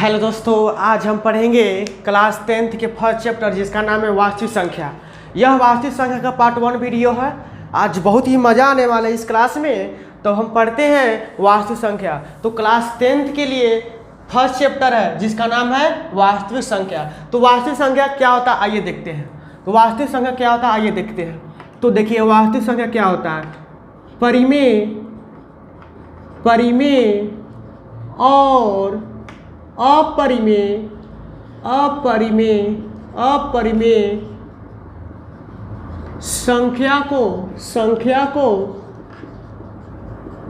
Hello दोस्तों, आज हम पढ़ेंगे क्लास 10th के फर्स्ट चैप्टर जिसका नाम है वास्तविक संख्या। यह वास्तविक संख्या का पार्ट 1 वीडियो है। आज बहुत ही मज़ा आने वाला है इस क्लास में। तो हम पढ़ते हैं वास्तविक संख्या। तो क्लास 10th के लिए फर्स्ट चैप्टर है जिसका नाम है वास्तविक संख्या। तो वास्तविक संख्या क्या होता है आइए देखते हैं। तो वास्तविक संख्या क्या होता है आइए देखते हैं। तो देखिए वास्तविक संख्या क्या होता है। परिमेय और अपरिमेय संख्या को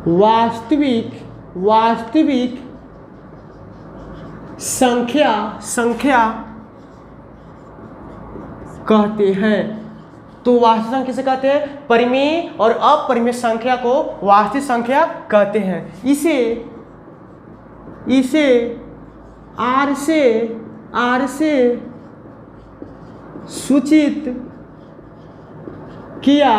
वास्तविक संख्या कहते हैं। तो वास्तविक संख्या किसे कहते हैं? परिमेय और अपरिमेय संख्या को वास्तविक संख्या कहते हैं। इसे आर से सूचित किया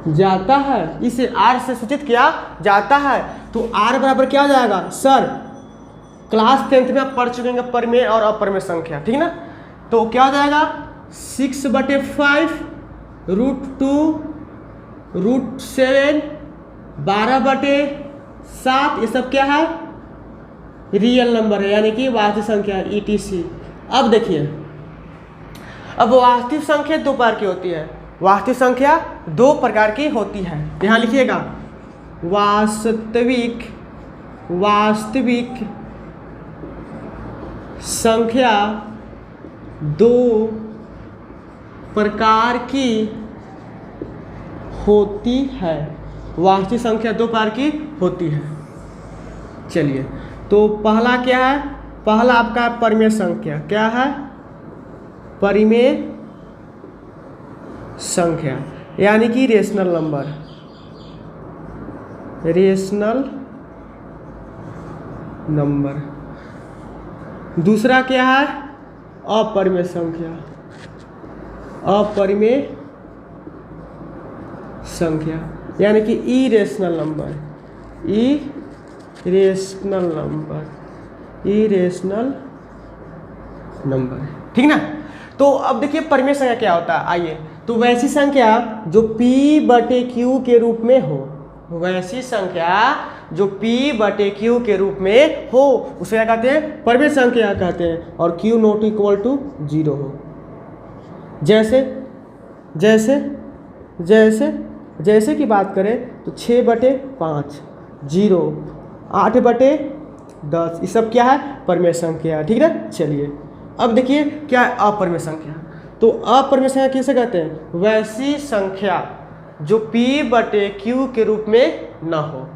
जाता है। इसे आर से सूचित किया जाता है। तो आर बराबर क्या हो जाएगा सर? क्लास 10th में आप पढ़ चुके हैं परिमेय और अपरिमेय संख्या, ठीक ना। तो क्या हो जाएगा 6/5 √2 √7 12/7 ये सब क्या है? रियल नंबर है, यानी कि वास्तविक संख्या ETC। अब देखिए, अब वास्तविक संख्या दो प्रकार की होती है। वास्तविक संख्या दो प्रकार की होती है। यहाँ लिखिएगा वास्तविक संख्या दो प्रकार की होती है। वास्तविक संख्या दो प्रकार की होती है। चलिए, तो पहला क्या है? पहला आपका परिमेय संख्या। क्या है? परिमेय संख्या यानी कि रेशनल नंबर। दूसरा क्या है? अपरिमेय संख्या यानी कि इरेशनल नंबर, ठीक ना। तो अब देखिए परिमेय संख्या क्या होता है आइए। तो वैसी संख्या जो P/Q के रूप में हो, वैसी संख्या जो P/Q के रूप में हो उसे क्या कहते हैं? परिमेय संख्या कहते हैं। और Q ≠ 0 हो। जैसे की बात करें तो 6/5 0 8/10 ये सब क्या है? परिमेय संख्या, ठीक है। चलिए अब देखिए क्या है अपरिमेय संख्या। तो अपरिमेय संख्या किसे कहते हैं? वैसी संख्या जो P/Q के रूप में न हो,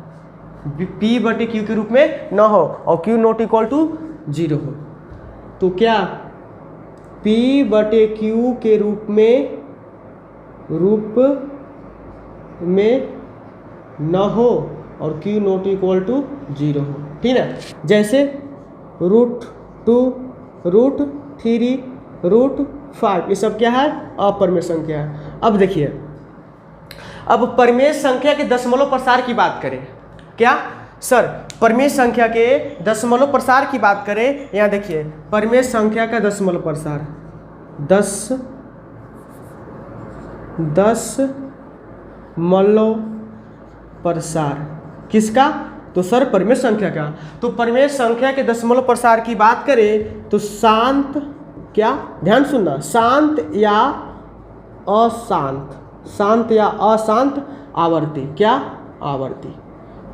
P/Q के रूप में न हो और Q ≠ 0 हो। तो क्या P/Q के रूप में न हो और Q ≠ 0 हो, ठीक है। जैसे √2 √3 √5 ये सब क्या है? अपरिमेय संख्या है। अब देखिए, अब परिमेय संख्या के दशमलव प्रसार की बात करें। क्या सर? परिमेय संख्या के दशमलव प्रसार की बात करें। यहाँ देखिए परिमेय संख्या का दशमलव प्रसार 10 प्रसार किसका? तो सर परिमेय संख्या का। तो परिमेय संख्या के दशमलव प्रसार की बात करें तो शांत, क्या ध्यान सुनना, शांत या अशांत आवर्ती। क्या आवर्ती?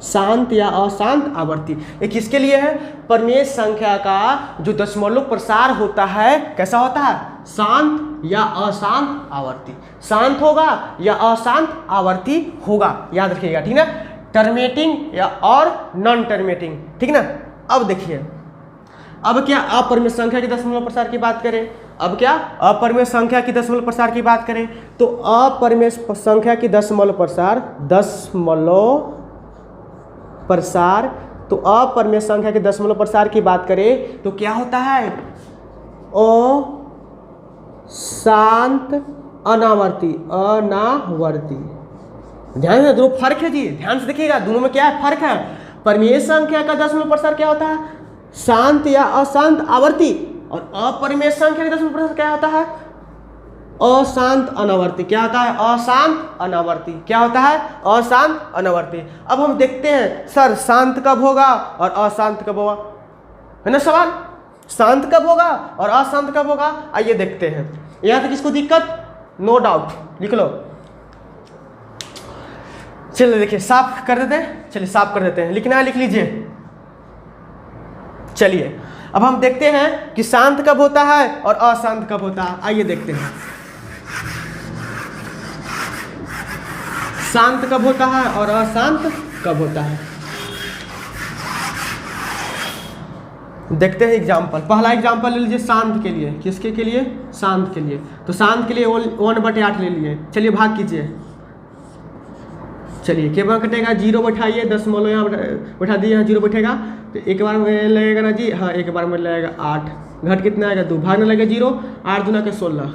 शांत या अशांत आवर्ती। ये किसके लिए है? परिमेय संख्या का जो दशमलव प्रसार होता है कैसा होता है? शांत या अशांत आवर्ती। शांत होगा या अशांत आवर्ती होगा, याद रखिएगा, ठीक ना। टर्मिनेटिंग या और नॉन टर्मिनेटिंग, ठीक ना। अब देखिए, अब क्या अपरिमेय संख्या की दशमलव प्रसार की बात करें। अब क्या अपरिमेय संख्या की दशमलव प्रसार की बात करें तो अपरिमेय संख्या की दशमलव प्रसार तो अपरिमेय संख्या के दशमलव प्रसार की बात करें तो क्या होता है? अशांत अनावर्ती। ध्यान से, दोनों फर्क है जी, ध्यान से देखिएगा, दोनों में क्या है? फर्क है। परिमेय संख्या का दशमलव प्रसार क्या होता है? शांत या अशांत आवर्ती। और अपरिमेय संख्या के दशमलव प्रतिशत क्या होता है? अशांत अनावर्ती। क्या होता है? अशांत अनावर्ती। क्या होता है? अशांत अनावर्ती। अब हम देखते हैं सर शांत कब होगा और अशांत कब होगा, है ना सवाल। शांत कब होगा और अशांत कब होगा, आइए देखते हैं। यहां तक इसको दिक्कत? नो डाउट, लिख लो। चलिए देखिए साफ कर देते हैं, चलिए साफ कर देते हैं, लिखना है लिख लीजिए। चलिए अब हम देखते हैं कि शांत कब होता है और अशांत कब होता है। आइए देखते हैं शांत कब होता है और अशांत कब होता है। देखते हैं एग्जाम्पल। पहला एग्जाम्पल ले लीजिए शांत के लिए। किसके के लिए? शांत के लिए। तो शांत के लिए 1/8 ले लिए। चलिए भाग कीजिए। चलिए के बार कटेगा? 0 बैठाइए, दशमलव यहाँ बैठा दिए, यहाँ 0 बैठेगा तो एक बार में लगेगा ना जी, हाँ एक बार में लगेगा 8। घट कितना आएगा? 2। भागने लगे 0, 8 दूना के 16,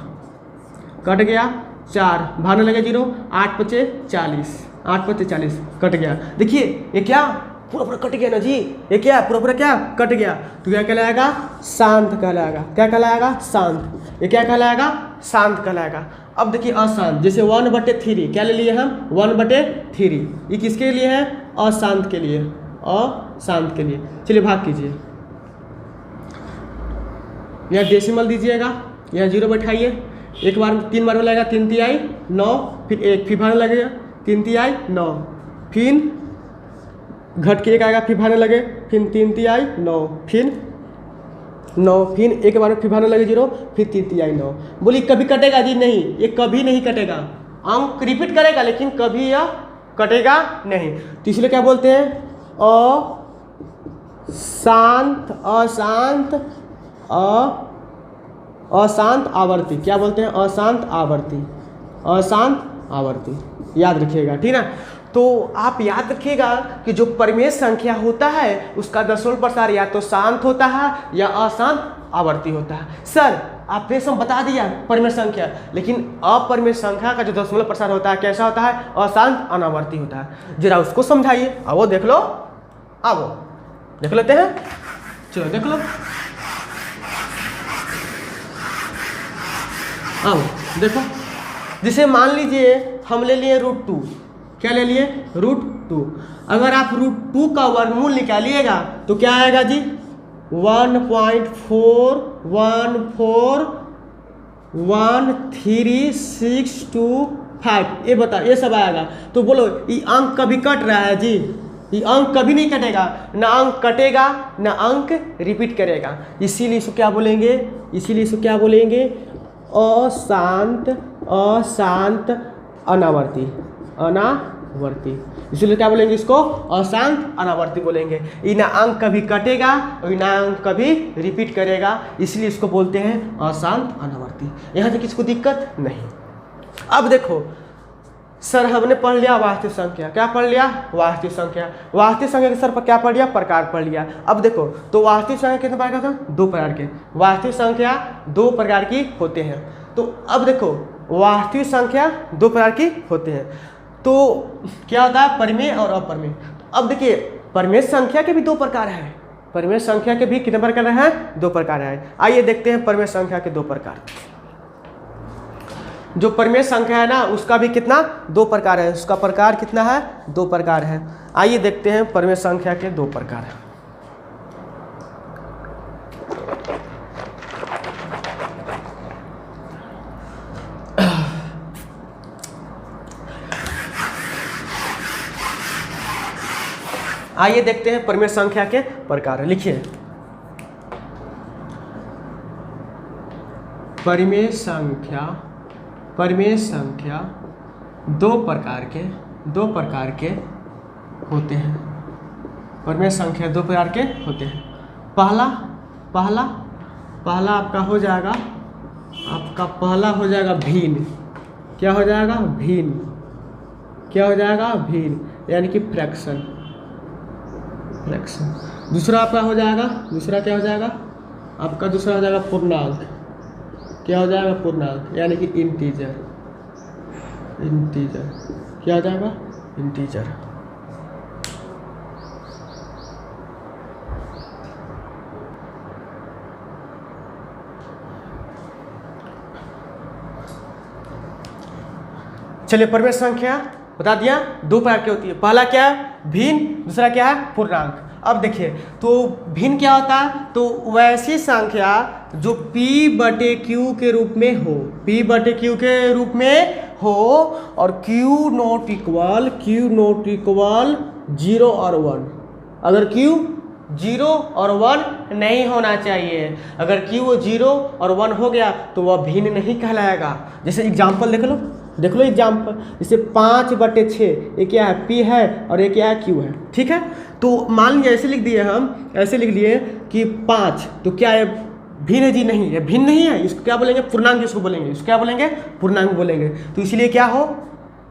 कट गया 4, भागने लगे 0, 8 × 5 = 40, 8 × 5 = 40, कट गया। देखिए ये क्या पूरा पूरा कट गया ना जी, ये क्या पूरा पूरा क्या कट गया। तो क्या कहलाएगा? शांत कहलाएगा। क्या कहलाएगा? शांत। ये क्या कहलाएगा? शांत कहलाएगा। अब देखिए अशांत, जैसे 1/3 क्या ले लिए हम? 1/3। ये किसके लिए है? अशांत के लिए, अशांत के लिए। चलिए भाग कीजिए। यहाँ डेसिमल दीजिएगा, यहाँ 0 बैठाइए, एक बार 3 बार में लगेगा 3 तिहाई 9, फिर 1, फिर भागने लगेगा 3 तिहाई 9, फिर घट के 1 आएगा, फिर भागने लगे, फिर 3 तिहाई 9, फिर 9, फिर एक बार में फिर भागने लगे 0, फिर 3 तिहाई 9। बोली कभी कटेगा जी? नहीं, ये कभी नहीं कटेगा। अंक रिपीट करेगा लेकिन कभी यह कटेगा नहीं। तो इसलिए क्या बोलते हैं? अशांत, अशांत, अशांत आवर्ती। क्या बोलते हैं? अशांत आवर्ती, अशांत आवर्ती। याद रखिएगा, ठीक ना। तो आप याद रखिएगा कि जो परिमेय संख्या होता है उसका दशमलव प्रसार या तो शांत होता है या अशांत आवर्ती होता है। सर आप फिर हम बता दिया परिमेय संख्या, लेकिन अपरिमेय संख्या का जो दशमलव प्रसार होता है कैसा होता है? अशांत अनावर्ती होता है। जरा उसको समझाइए। आओ देख लो, आओ देख लेते हैं। चलो देख लो, आओ देखो। जिसे मान लीजिए हम ले लिए √2। क्या ले लिए? √2। अगर आप √2 का वर्गमूल निकालिएगा तो क्या आएगा जी? 1.413625। ये बता, ये सब आएगा। तो बोलो ये अंक कभी कट रहा है जी? ये अंक कभी नहीं कटेगा, ना अंक कटेगा ना अंक रिपीट करेगा। इसीलिए इसको क्या बोलेंगे? इसीलिए इसको क्या बोलेंगे? अशांत, अशांत अनावर्ती, अनावर्ती। इसलिए क्या बोलेंगे इसको? अशांत अनावर्ती बोलेंगे। ये ना अंक कभी कटेगा और ना अंक कभी रिपीट करेगा, इसलिए इसको बोलते हैं अशांत अनावर्ती। यहाँ तक किसको दिक्कत नहीं। अब देखो सर हमने पढ़ लिया वास्तविक संख्या। क्या पढ़ लिया? वास्तविक संख्या। वास्तविक संख्या के सर पर क्या पढ़ लिया? प्रकार पढ़ लिया। अब देखो तो वास्तविक संख्या कितने प्रकार के? 2 प्रकार के। वास्तविक संख्या 2 प्रकार की होते हैं। तो अब देखो वास्तविक संख्या 2 प्रकार की होते हैं। तो क्या होता है? परिमेय और अपरिमेय। अब देखिए परिमेय संख्या के भी 2 प्रकार हैं। परिमेय संख्या के भी कितने प्रकार हैं? 2 प्रकार हैं। आइए देखते हैं परिमेय संख्या के 2 प्रकार। जो परिमेय संख्या है ना उसका भी कितना? 2 प्रकार है। उसका प्रकार कितना है? 2 प्रकार है। आइए देखते हैं परिमेय संख्या के 2 प्रकार। आइए देखते हैं परिमेय संख्या के प्रकार। लिखिए परिमेय संख्या, परिमेय संख्या 2 प्रकार के होते हैं। परिमेय संख्या 2 प्रकार के होते हैं। पहला आपका हो जाएगा, आपका पहला हो जाएगा भिन्न। क्या हो जाएगा? भिन्न। क्या हो जाएगा? भिन्न, यानी कि फ्रैक्शन। फ्रैक्शन। दूसरा आपका हो जाएगा, दूसरा क्या हो जाएगा? आपका दूसरा हो जाएगा पूर्णांक। क्या हो जाएगा? पूर्णांक, यानी कि इंटीजर। इंटीजर क्या हो जाएगा? इंटीजर। चलिए परमेय संख्या बता दिया, दो प्रकार की होती है। पहला क्या है, भिन्न, दूसरा क्या है, पूर्णांक। अब देखिए तो भिन्न क्या होता है, तो वैसी संख्या जो p/q के रूप में हो, p/q के रूप में हो और q नॉट इक्वल 0 और 1। अगर q 0 और 1 नहीं होना चाहिए, अगर q 0 और 1 हो गया तो वह भिन्न नहीं कहलाएगा। जैसे एग्जाम्पल देख लो एग्जाम्पल, जैसे 5/6 ये क्या है, p है और ये क्या है, q है। ठीक है, तो मान लीजिए ऐसे लिख दिए, हम ऐसे लिख लिए कि 5, तो क्या है, भिन्न है जी, नहीं है, भिन्न नहीं है, इसको क्या बोलेंगे, पूर्णांक इसको बोलेंगे, इसको क्या बोलेंगे, पूर्णांक बोलेंगे। तो इसलिए क्या हो,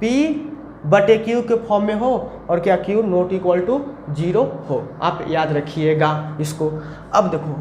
p/q के फॉर्म में हो और क्या q नॉट इक्वल टू 0 हो। आप याद रखिएगा इसको। अब देखो